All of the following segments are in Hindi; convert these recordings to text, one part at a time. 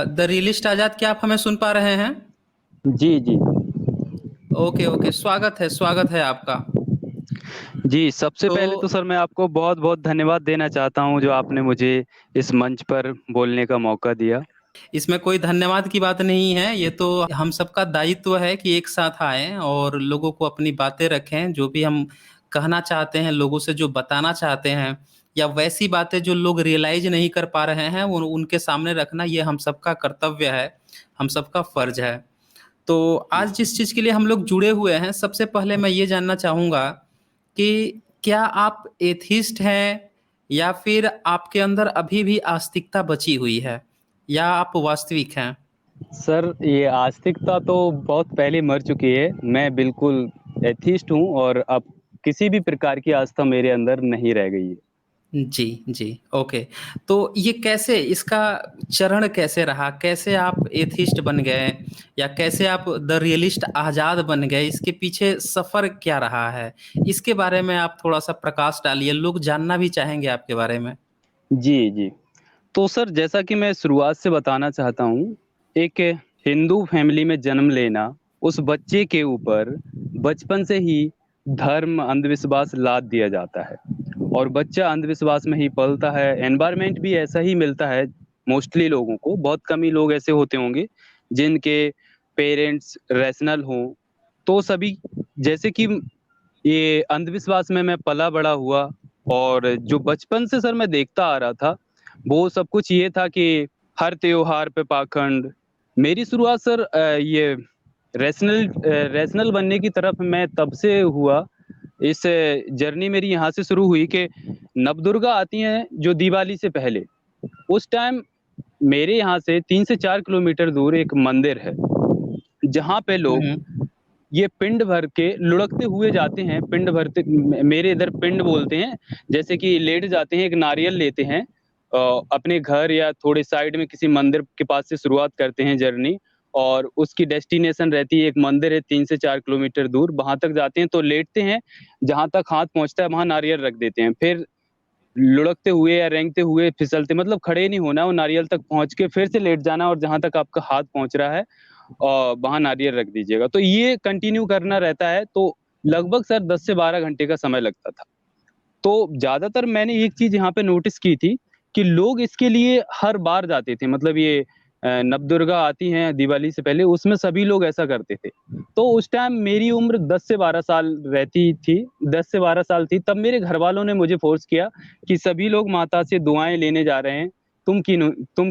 द रियलिस्ट आजाद, क्या आप हमें सुन पा रहे हैं? जी, जी। ओके ओके, स्वागत है आपका। जी, सबसे तो पहले तो सर मैं आपको बहुत-बहुत धन्यवाद देना चाहता हूँ, जो आपने मुझे इस मंच पर बोलने का मौका दिया। इसमें कोई धन्यवाद की बात नहीं है, ये तो हम सबका दायित्व है कि एक साथ आएं और लोगों को अपनी बातें रखें। जो भी हम कहना चाहते हैं, लोगों से जो बताना चाहते हैं, या वैसी बातें जो लोग रियलाइज नहीं कर पा रहे हैं, उनके सामने रखना, ये हम सबका कर्तव्य है, हम सबका फर्ज है। तो आज जिस चीज़ के लिए हम लोग जुड़े हुए हैं, सबसे पहले मैं ये जानना चाहूँगा कि क्या आप एथिस्ट हैं, या फिर आपके अंदर अभी भी आस्तिकता बची हुई है, या आप वास्तविक हैं? सर, ये आस्तिकता तो बहुत पहले मर चुकी है। मैं बिल्कुल एथिस्ट हूँ और अब किसी भी प्रकार की आस्था मेरे अंदर नहीं रह गई है। जी, जी, ओके। तो ये कैसे, इसका चरण कैसे रहा? कैसे आप एथिस्ट बन गए, या कैसे आप द रियलिस्ट आज़ाद बन गए? इसके पीछे सफ़र क्या रहा है? इसके बारे में आप थोड़ा-सा प्रकाश डालिए, लोग जानना भी चाहेंगे आपके बारे में। जी, जी। तो सर जैसा कि मैं शुरुआत से बताना चाहता हूँ, एक हिंदू फैमिली में जन्म लेना, उस बच्चे के ऊपर बचपन से ही धर्म, अंधविश्वास लाद दिया जाता है और बच्चा अंधविश्वास में ही पलता है। एनवायरनमेंट भी ऐसा ही मिलता है मोस्टली लोगों को, बहुत कम ही लोग ऐसे होते होंगे जिनके पेरेंट्स रैशनल हों। तो सभी जैसे कि ये अंधविश्वास में मैं पला-बड़ा हुआ और जो बचपन से सर मैं देखता आ रहा था, वो सब कुछ ये था कि हर त्योहार पे पाखंड। मेरी शुरुआत सर ये रैशनल बनने की तरफ मैं तब से हुआ। इस जर्नी मेरी यहाँ से शुरू हुई कि नवदुर्गा आती हैं जो दिवाली से पहले। उस टाइम मेरे यहाँ से 3 से 4 किलोमीटर दूर एक मंदिर है, जहाँ पे हुँ, लोग हुँ। ये पिंड भर के लुढ़कते हुए जाते हैं, पिंड भरते मेरे इधर पिंड बोलते हैं, जैसे कि लेट जाते हैं, एक नारियल लेते हैं अपने घर या थोड़े साइड में किसी मंदिर के पास से शुरुआत करते हैं जर्नी और उसकी डेस्टिनेशन रहती है, एक मंदिर है 3 से 4 किलोमीटर दूर, वहाँ तक जाते हैं तो लेटते हैं, जहाँ तक हाथ पहुँचता है वहाँ नारियल रख देते हैं। फिर लुढ़कते हुए या रेंगते हुए, फिसलते मतलब खड़े नहीं होना, वो नारियल तक पहुँच के फिर से लेट जाना और जहाँ तक आपका हाथ पहुँच रहा है वहाँ नारियल रख दीजिएगा। तो ये कंटिन्यू करना रहता है, तो लगभग सर 10 से 12 घंटे का समय लगता था। तो ज़्यादातर मैंने एक चीज़ यहाँ पे नोटिस की थी कि लोग इसके लिए हर बार जाते थे। मतलब ये नवदुर्गा आती हैं दिवाली से पहले, उसमें सभी लोग ऐसा करते थे। तो उस टाइम मेरी उम्र 10 से 12 साल रहती थी, 10 से 12 साल थी, तब मेरे घरवालों ने मुझे फ़ोर्स किया कि सभी लोग माता से दुआएँ लेने जा रहे हैं, तुम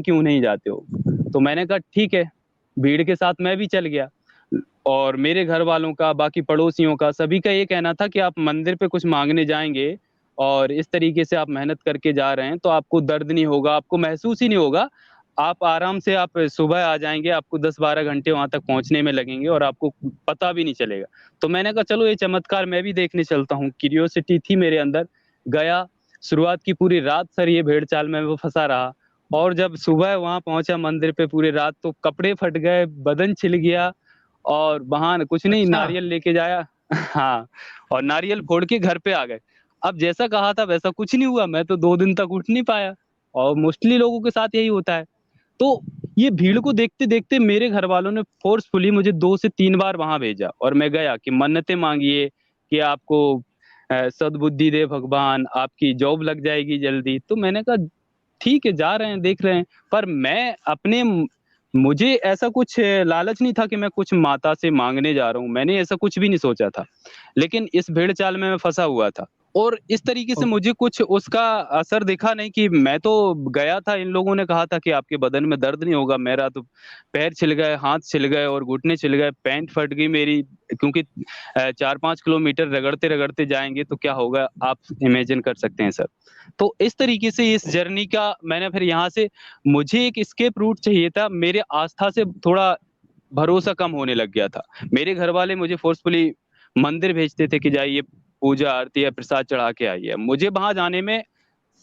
क्यों नहीं जाते हो? तो मैंने कहा ठीक है, भीड़ के साथ मैं भी चल गया। और मेरे घरवालों का, बाकी पड़ोसियों का, सभी का ये कहना था कि आप मंदिर पे कुछ माँगने जाएँगे और इस तरीके से आप मेहनत करके जा रहे हैं, तो आपको दर्द नहीं होगा, आपको महसूस ही नहीं होगा। आप आराम से आप सुबह आ जाएँगे, आपको 10-12 घंटे वहाँ तक पहुँचने में लगेंगे और आपको पता भी नहीं चलेगा। तो मैंने कहा चलो ये चमत्कार मैं भी देखने चलता हूँ, क्यूरियोसिटी थी मेरे अंदर। गया, शुरुआत की पूरी रात सर ये भेड़-चाल में वो फँसा रहा और जब सुबह वहाँ पहुँचा मंदिर पे पूरी रात तो कपड़े फट गए, बदन छिल गया और वहाँ न कुछ नहीं अच्छा। नारियल लेके जाया हाँ, और नारियल फोड़ के घर पे आ गए। अब जैसा कहा था वैसा कुछ नहीं हुआ, मैं तो 2 दिन तक उठ नहीं पाया और मोस्टली लोगों के साथ यही होता है। तो ये भीड़ को देखते-देखते मेरे घरवालों ने फ़ोर्सफुली मुझे 2 से 3 बार वहाँ भेजा और मैं गया कि मन्नतें माँगिए कि आपको सद्बुद्धि दे भगवान, आपकी जॉब लग जाएगी जल्दी। तो मैंने कहा ठीक है, जा रहे हैं, देख रहे हैं। पर मैं अपने मुझे ऐसा कुछ लालच नहीं था कि मैं कुछ माता से माँगने जा रहा हूँ, मैंने ऐसा कुछ भी नहीं सोचा था। लेकिन इस भेड़-चाल में मैं फँसा हुआ था और इस तरीके ओ से मुझे कुछ उसका असर दिखा नहीं कि मैं तो गया था, इन लोगों ने कहा था कि आपके बदन में दर्द नहीं होगा, मेरा तो पैर छिल गए, हाथ छिल गए और घुटने छिल गए, पैंट फट गई मेरी क्योंकि 4-5 किलोमीटर रगड़ते-रगड़ते जाएँगे तो क्या होगा, आप इमेजिन कर सकते हैं सर। तो इस तरीके से इस जर्नी का मैंने फिर यहाँ से मुझे एक एस्केप रूट चाहिए था। मेरे आस्था से थोड़ा भरोसा कम होने लग गया था। मेरे घरवाले मुझे फ़ोर्सफुली मंदिर भेजते थे कि जाइए पूजा, आरती या प्रसाद चढ़ा के आइए। मुझे वहाँ जाने में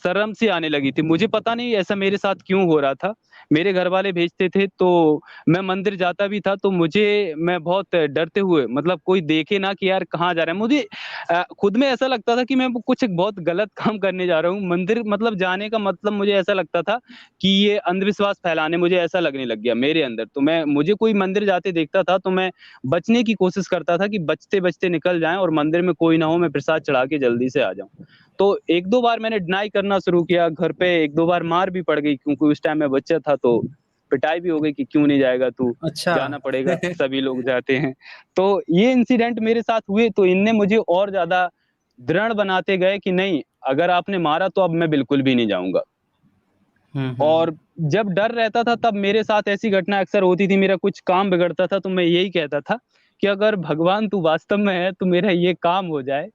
शर्म सी आने लगी थी। मुझे पता नहीं ऐसा मेरे साथ क्यों हो रहा था। मेरे घरवाले भेजते थे तो मैं मंदिर जाता भी था तो मैं बहुत डरते हुए, मतलब कोई देखे ना कि यार कहाँ जा रहा है। मुझे खुद में ऐसा लगता था कि मैं कुछ एक बहुत गलत काम करने जा रहा हूँ। मंदिर मतलब जाने का मतलब मुझे ऐसा लगता था कि ये अंधविश्वास फैलाने, मुझे ऐसा लगने लग गया मेरे अंदर। तो मुझे कोई मंदिर जाते देखता था तो मैं बचने की कोशिश करता था कि बचते-बचते निकल जाएँ और मंदिर में कोई ना हो, मैं प्रसाद चढ़ा के जल्दी से आ जाऊँ। तो 1-2 बार मैंने डिनाई करना शुरू किया, घर पे 1-2 बार मार भी पड़ गई क्योंकि उस टाइम मैं बच्चा था तो पिटाई भी हो गई कि क्यों नहीं जाएगा तू, अच्छा। जाना पड़ेगा, सभी लोग जाते हैं। तो ये इंसिडेंट मेरे साथ हुए तो इनने मुझे और ज़्यादा दृढ़ बनाते गए कि नहीं, अगर आपने मारा तो अब मैं बिल्कुल भी नहीं जाऊँगा। हुँ, हुँ। और जब डर रहता था तब मेरे साथ ऐसी घटना अक्सर होती थी, मेरा कुछ काम बिगड़ता था तो मैं यही कहता था कि अगर भगवान तू वास्तव में है तो मेरा ये काम हो जाए,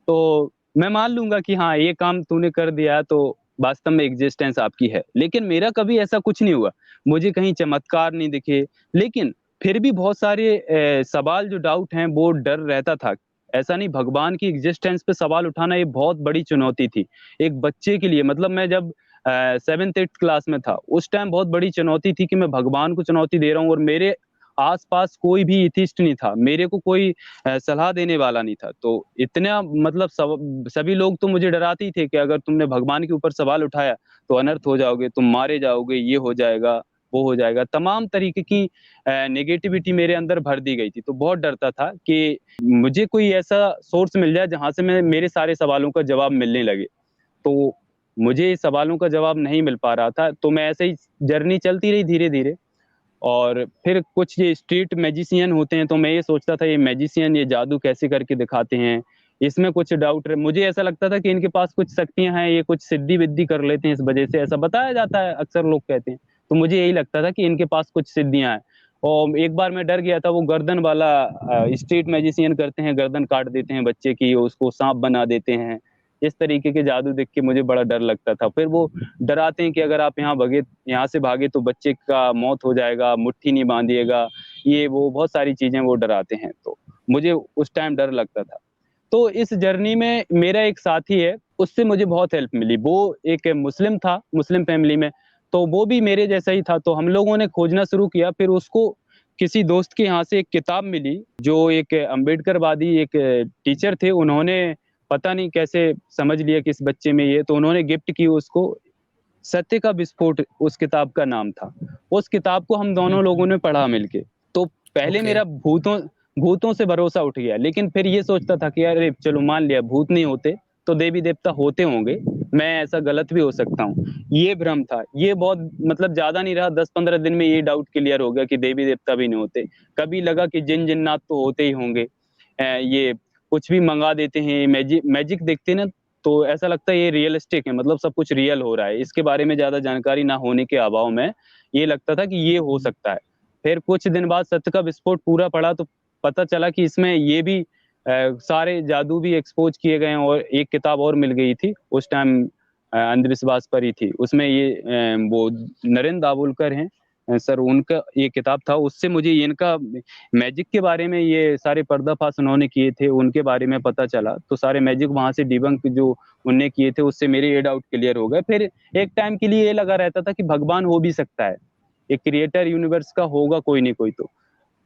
तो मैं मान लूँगा कि हाँ, ये काम तूने कर दिया तो वास्तव में एग्ज़िस्टेंस आपकी है। लेकिन मेरा कभी ऐसा कुछ नहीं हुआ, मुझे कहीं चमत्कार नहीं दिखे, लेकिन फिर भी बहुत सारे सवाल जो डाउट हैं वो डर रहता था। ऐसा नहीं, भगवान की एग्ज़िस्टेंस पे सवाल उठाना ये बहुत बड़ी चुनौती थी। एक बच्चे के लिए, मतलब मैं जब 7th-8th क्लास में था, उस टाइम बहुत बड़ी चुनौती थी कि मैं भगवान को चुनौती दे रहा हूँ और मेरे आस-पास कोई भी एथिस्ट नहीं था। मेरे को कोई सलाह देने वाला नहीं था। तो इतना मतलब सभी लोग तो मुझे डराते ही थे कि अगर तुमने भगवान के ऊपर सवाल उठाया, तो अनर्थ हो जाओगे, तुम मारे जाओगे, ये हो जाएगा, वो हो जाएगा। तमाम तरीके की नेगेटिविटी मेरे अंदर भर दी गई थी। तो बहुत डरता था कि मुझे कोई ऐसा सोर्स मिल जाए जहाँ से मैं मेरे सारे सवालों का जवाब मिलने लगे। तो मुझे सवालों का जवाब नहीं मिल पा रहा था, तो मैं ऐसे ही जर्नी चलती रही धीरे-धीरे। और फिर कुछ ये स्ट्रीट मैजिशियन होते हैं, तो मैं ये सोचता था ये मैजिशियन ये जादू कैसे करके दिखाते हैं, इसमें कुछ डाउट रहे, मुझे ऐसा लगता था कि इनके पास कुछ शक्तियाँ हैं, ये कुछ सिद्धि-विद्धि कर लेते हैं इस वजह से, ऐसा बताया जाता है, अक्सर लोग कहते हैं। तो मुझे यही लगता था कि इनके पास कुछ सिद्धियाँ हैं। और एक बार मैं डर गया था, वो गर्दन वाला स्ट्रीट मैजिशियन करते हैं, गर्दन काट देते हैं बच्चे की, उसको साँप बना देते हैं। इस तरीके के जादू देख के मुझे बड़ा डर लगता था। फिर वो डराते हैं कि अगर आप यहाँ से भागे तो बच्चे का मौत हो जाएगा, मुट्ठी नहीं बाँधिएगा, ये वो बहुत सारी चीज़ें वो डराते हैं, तो मुझे उस टाइम डर लगता था। तो इस जर्नी में मेरा एक साथी है, उससे मुझे बहुत हेल्प मिली। वो एक मुस्लिम था, मुस्लिम फैमिली में, तो वो भी मेरे जैसा ही था, तो हम लोगों ने खोजना शुरू किया, फिर उसको किसी दोस्त के यहाँ से एक किताब मिली, जो एक अम्बेडकरवादी एक टीचर थे, उन्होंने पता नहीं कैसे समझ लिया कि इस बच्चे में ये, तो उन्होंने गिफ्ट की उसको। सत्य का विस्फोट उस किताब का नाम था। उस किताब को हम हुँ, दोनों लोगों हुँ। ने पढ़ा मिलके। तो पहले ओके। मेरा भूतों से भरोसा उठ गया, लेकिन फिर ये सोचता था कि अरे चलो मान लिया भूत नहीं होते, तो देवी-देवता होते होंगे, मैं ऐसा गलत भी हो सकता हूँ। ये भ्रम था, ये बहुत मतलब ज़्यादा नहीं रहा, 10-15 दिन में ये डाउट क्लियर हो गया कि देवी-देवता भी नहीं होते। कभी लगा कि जिन-जिन्नात तो होते ही होंगे। ये कुछ भी मँगा देते हैं, मैजिक देखते हैं ना, तो ऐसा लगता है ये रियलिस्टिक है, मतलब सब कुछ रियल हो रहा है। इसके बारे में ज़्यादा जानकारी ना होने के अभाव में ये लगता था कि ये हो सकता है। फिर कुछ दिन बाद सत्य का विस्फोट पूरा पढ़ा तो पता चला कि इसमें ये भी सारे जादू भी एक्सपोज़ किए गए हैं और एक किताब और मिल गई थी, उस टाइम अंधविश्वास पर ही थी। उसमें ये वो नरेंद्र दाभोलकर हैं, सर उनका ये किताब था, उससे मुझे इनका मैजिक के बारे में ये सारे पर्दाफ़ाश उन्होंने किए थे, उनके बारे में पता चला। तो सारे मैजिक वहाँ से डिबंक जो उनने किए थे, उससे मेरे ये डाउट क्लियर हो गए। फिर एक टाइम के लिए ये लगा रहता था कि भगवान हो भी सकता है, एक क्रिएटर यूनिवर्स का होगा कोई नहीं कोई तो।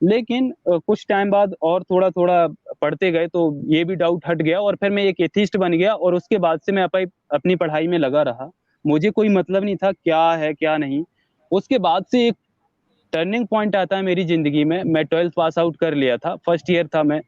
लेकिन कुछ टाइम बाद और थोड़ा-थोड़ा पढ़ते गए तो ये भी डाउट हट गया और फिर मैं एक एथिस्ट बन गया और उसके बाद से मैं अपनी पढ़ाई में लगा रहा। मुझे कोई मतलब नहीं था क्या है, क्या नहीं। उसके बाद से एक टर्निंग पॉइंट आता है मेरी ज़िंदगी में, मैं 12th पास आउट कर लिया था, फर्स्ट ईयर था मैं।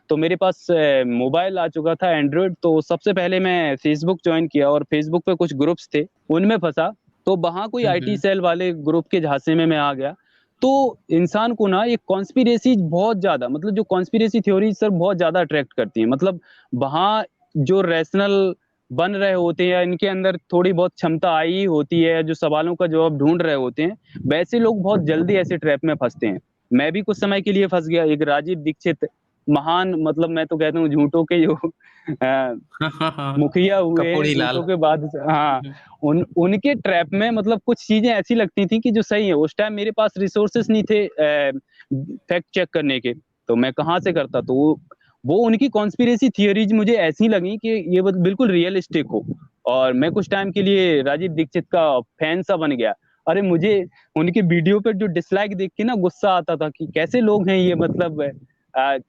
तो मेरे पास मोबाइल आ चुका था एंड्रॉयड, तो सबसे पहले मैं फ़ेसबुक जॉइन किया और फ़ेसबुक पे कुछ ग्रुप्स थे, उनमें फँसा। तो वहाँ कोई हुँ, आईटी हुँ। सेल वाले ग्रुप के झांसे में मैं आ गया। तो इंसान को ना ये कॉन्स्पिरेसी बहुत ज़्यादा, मतलब जो कॉन्स्पिरेसी थ्योरीज़ सर बहुत ज़्यादा अट्रैक्ट करती हैं। मतलब वहाँ जो रैशनल बन रहे होते हैं या इनके अंदर थोड़ी बहुत क्षमता आई ही होती है, जो सवालों का जवाब ढूँढ रहे होते हैं, वैसे लोग बहुत जल्दी ऐसे ट्रैप में फँसते हैं। मैं भी कुछ समय के लिए फँस गया, एक राजीव दीक्षित महान, मतलब मैं तो कहता हूँ झूठों के जो हाँ, हाँ, हाँ। मुखिया हुए हैं, कपूड़ी लाल। झूठों के बादशाह, हाँ, हुँ, उनके ट्रैप में मतलब कुछ चीज़ें ऐसी लगती थी कि जो सही है। उस टाइम मेरे पास रिसोर्सेज़ नहीं थे फैक्ट चेक करने के, तो मैं कहाँ से करता? तो वो उनकी कॉन्स्पिरेसी थियरीज़ मुझे ऐसी लगी कि ये बिल्कुल रियलिस्टिक हो। और मैं कुछ टाइम के लिए राजीव दीक्षित का फैन सा बन गया। अरे मुझे उनके वीडियो पे जो डिसलाइक देख के ना गुस्सा आता था कि कैसे लोग हैं ये, मतलब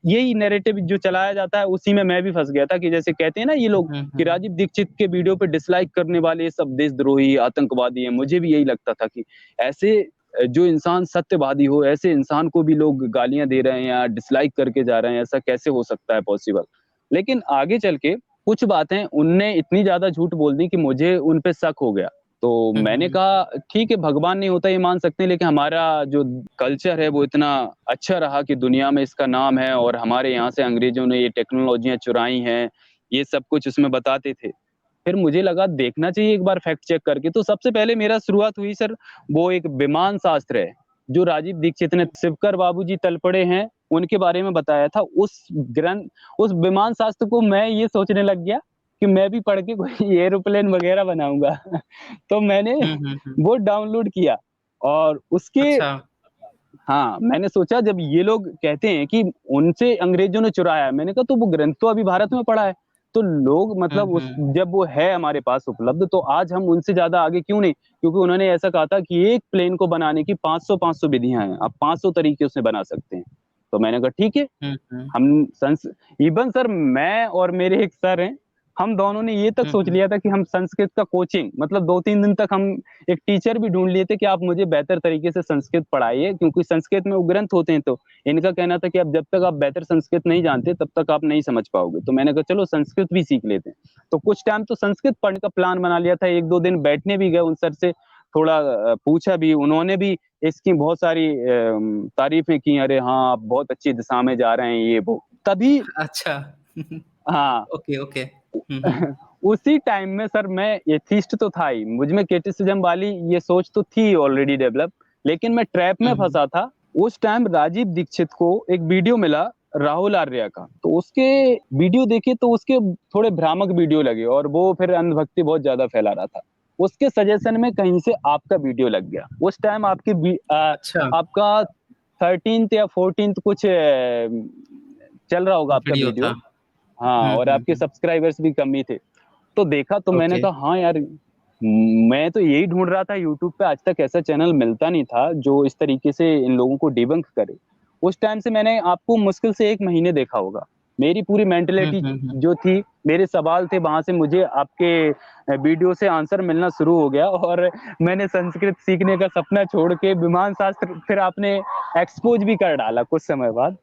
यही नैरेटिव जो चलाया जाता है उसी में मैं भी फँस गया था कि जैसे कहते हैं ना ये लोग हुँ, कि हुँ। राजीव दीक्षित के वीडियो पे डिसलाइक करने वाले सब देशद्रोही, आतंकवादी हैं। मुझे भी यही लगता था कि ऐसे जो इंसान सत्यवादी हो, ऐसे इंसान को भी लोग गालियाँ दे रहे हैं या डिसलाइक करके जा रहे हैं, ऐसा कैसे हो सकता है पॉसिबल? लेकिन आगे चल के कुछ बातें उनने इतनी ज़्यादा झूठ बोल दी कि मुझे उन पे शक हो गया। तो हुँ, मैंने हुँ। कहा ठीक है, भगवान नहीं होता ये मान सकते हैं, लेकिन हमारा जो कल्चर है वो इतना अच्छा रहा कि दुनिया में इसका नाम है और हमारे यहाँ से अंग्रेज़ों ने ये टेक्नोलॉजियाँ चुराई हैं, ये सब कुछ उसमें बताते थे। फिर मुझे लगा देखना चाहिए एक बार फैक्ट चेक करके, तो सबसे पहले मेरा शुरुआत हुई सर, वो एक विमान शास्त्र है, जो राजीव दीक्षित ने शिवकर बाबूजी तलपड़े हैं, उनके बारे में बताया था। उस विमान शास्त्र को मैं ये सोचने लग गया कि मैं भी पढ़ के कोई एरोप्लेन वगैरह बनाऊँगा। तो मैंने हुँ, हुँ, हुँ। वो डाउनलोड किया और उसके अच्छा। हाँ, मैंने सोचा जब ये लोग कहते हैं कि उनसे अंग्रेज़ों ने चुराया है, मैंने कहा तो वो ग्रंथ तो अभी भारत में पड़ा है। तो लोग हुँ, मतलब उस हुँ। जब वो है हमारे पास उपलब्ध तो आज हम उनसे ज़्यादा आगे क्यों नहीं? क्योंकि उन्होंने ऐसा कहा था कि एक प्लेन को बनाने की 500-500 विधियाँ हैं, आप 500 तरीके से बना सकते हैं। तो मैंने कहा ठीक है, हुँ, हुँ। हम संस इवन सर मैं और मेरे एक सर हैं, हम दोनों ने ये तक हुँ, सोच हुँ। लिया था कि हम संस्कृत का कोचिंग मतलब 2-3 दिन तक हम एक टीचर भी ढूँढ लिए थे कि आप मुझे बेहतर तरीके से संस्कृत पढ़ाइए क्योंकि संस्कृत में वो ग्रंथ होते हैं तो इनका कहना था कि अब जब तक आप बेहतर संस्कृत नहीं जानते तब तक आप नहीं समझ पाओगे। तो मैंने कहा चलो संस्कृत भी सीख लेते हैं। तो कुछ टाइम तो संस्कृत पढ़ने का प्लान बना लिया था, 1-2 दिन बैठने भी गए उन सर से, थोड़ा पूछा भी, उन्होंने भी इसकी बहुत सारी तारीफ़ें की, अरे हाँ, आप बहुत अच्छी दिशा में जा रहे हैं ये वो। तभी अच्छा। हाँ, ओके, ओके। हुँ, हुँ। उसी टाइम में सर मैं एथिस्ट तो था ही, मुझ में क्रिटिसिज़्म वाली ये सोच तो थी ऑलरेडी डेवलप, लेकिन मैं ट्रैप हुँ, में हुँ। फँसा था। उस टाइम राजीव दीक्षित को एक वीडियो मिला राहुल आर्या का, तो उसके वीडियो देखे तो उसके थोड़े भ्रामक वीडियो लगे और वो फिर अंधभक्ति बहुत ज़्यादा फैला रहा था। उसके सजेशन में कहीं से आपका वीडियो लग गया। उस टाइम अच्छा, आपका 13th या 14th कुछ चल रहा होगा आपका वीडियो था। वीडियो। हाँ, हुँ, और हुँ, आपके हुँ। सब्सक्राइबर्स भी कम ही थे। तो देखा तो मैंने ओके। कहा हाँ यार, मैं तो यही ढूँढ रहा था यूट्यूब पे, आज तक ऐसा चैनल मिलता नहीं था जो इस तरीके से इन लोगों को डिबंक करे। उस टाइम से मैंने आपको मुश्किल से 1 महीने देखा होगा। मेरी पूरी हुँ, मेंटालिटी हुँ, हुँ। जो थी, मेरे सवाल थे वहाँ से मुझे आपके वीडियो से आंसर मिलना शुरू हो गया और मैंने संस्कृत सीखने का सपना छोड़ के विमान शास्त्र फिर आपने एक्सपोज़ भी कर डाला कुछ समय बाद।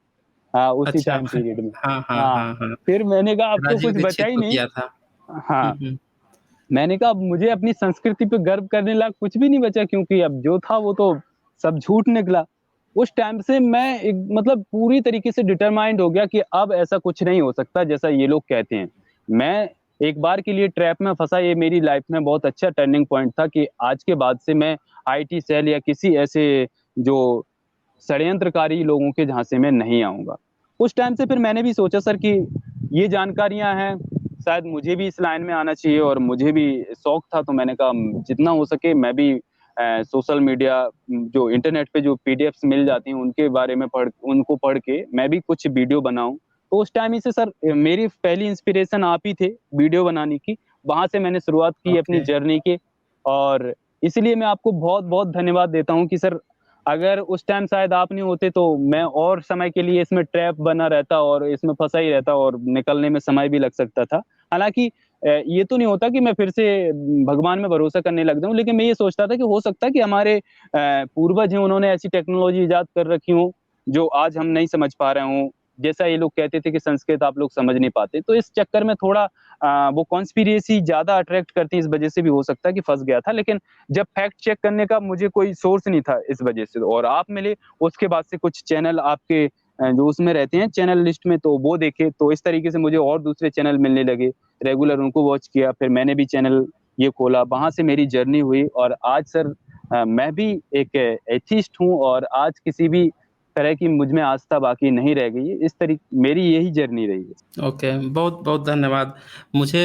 हाँ, उसी अच्छा। टाइम पीरियड में। हाँ, हाँ, हाँ, हाँ, हाँ। फिर मैंने कहा अब तो राजीव कुछ बचा दीक्षित ही को नहीं। किया था। हुँ, हाँ, हुँ। मैंने कहा अब मुझे अपनी संस्कृति पे गर्व करने लायक कुछ भी नहीं बचा क्योंकि अब जो था वो तो सब झूठ निकला। उस टाइम से मैं एक मतलब पूरी तरीके से डिटरमाइंड हो गया कि अब ऐसा कुछ नहीं हो सकता जैसा ये लोग कहते हैं। मैं एक बार के लिए ट्रैप में फँसा, ये मेरी लाइफ़ में बहुत अच्छा टर्निंग पॉइंट था कि आज के बाद से मैं आईटी सेल या किसी ऐसे जो षड्यंत्रकारी लोगों के झांसे में नहीं आऊँगा। उस टाइम से फिर मैंने भी सोचा सर कि ये जानकारियाँ हैं, शायद मुझे भी इस लाइन में आना चाहिए और मुझे भी शौक था तो मैंने कहा जितना हो सके मैं भी सोशल मीडिया जो इंटरनेट पे जो पीडीएफ्स मिल जाती हैं उनके बारे में उनको पढ़ के मैं भी कुछ वीडियो बनाऊँ। तो उस टाइम ही से सर मेरी पहली इंस्पिरेशन आप ही थे वीडियो बनाने की। वहाँ से मैंने शुरुआत की अपनी ओके। जर्नी की और इसीलिए मैं आपको बहुत-बहुत धन्यवाद देता हूँ कि सर अगर उस टाइम शायद आप नहीं होते तो मैं और समय के लिए इसमें ट्रैप बना रहता और इसमें फँसा ही रहता और निकलने में समय भी लग सकता था। हालाँकि ये तो नहीं होता कि मैं फिर से भगवान में भरोसा करने लग जाऊँ, लेकिन मैं ये सोचता था कि हो सकता है कि हमारे पूर्वज हैं उन्होंने ऐसी टेक्नोलॉजी इजाद कर रखी हो, जो आज हम नहीं समझ पा रहे हों। जैसा ये लोग कहते थे कि संस्कृत आप लोग समझ नहीं पाते, तो इस चक्कर में थोड़ा वो कॉन्स्पिरेसी ज़्यादा अट्रैक्ट करती है, इस वजह से भी हो सकता है कि फँस गया था। लेकिन जब फैक्ट चेक करने का मुझे कोई सोर्स नहीं था इस वजह से और आप मिले, उसके बाद से कुछ चैनल आपके जो उसमें रहते हैं चैनल लिस्ट में तो वो देखे, तो इस तरीके से मुझे और दूसरे चैनल मिलने लगे। रेगुलर उनको वॉच किया, फिर मैंने भी चैनल ये खोला, वहाँ से मेरी जर्नी हुई और आज सर मैं भी एक एथिस्ट हूँ और आज किसी भी तरह की मुझ में आस्था बाकी नहीं रह गई है। इस मेरी यही जर्नी रही है। ओके, बहुत-बहुत धन्यवाद। मुझे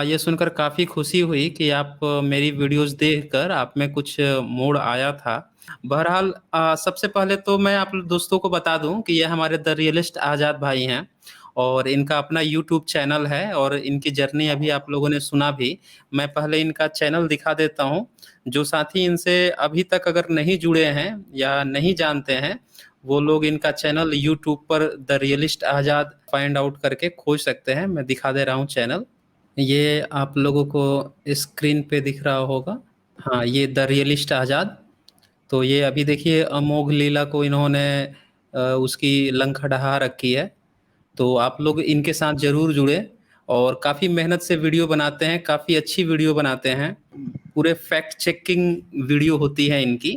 ये सुनकर काफ़ी खुशी हुई कि आप मेरी वीडियोज़ देखकर आप में कुछ मोड़ आया था। बहरहाल सबसे पहले तो मैं आप दोस्तों को बता दूँ कि ये हमारे द रियलिस्ट आज़ाद भाई हैं और इनका अपना यूट्यूब चैनल है और इनकी जर्नी अभी आप लोगों ने सुना भी। मैं पहले इनका चैनल दिखा देता हूँ। जो साथी इनसे अभी तक अगर नहीं जुड़े हैं या नहीं जानते हैं, वो लोग इनका चैनल यूट्यूब पर the realist Azad find out करके खोज सकते हैं। मैं दिखा दे रहा हूँ चैनल। ये आप लोगों को स्क्रीन पे दिख रहा होगा। हाँ, ये द रियलिस्ट आज़ाद। तो ये अभी देखिए अमोघ लीला को इन्होंने उसकी लंका ढहा रखी है। तो आप लोग इनके साथ ज़रूर जुड़े, और काफ़ी मेहनत से वीडियो बनाते हैं, काफ़ी अच्छी वीडियो बनाते हैं। पूरे फैक्ट चेकिंग वीडियो होती है इनकी।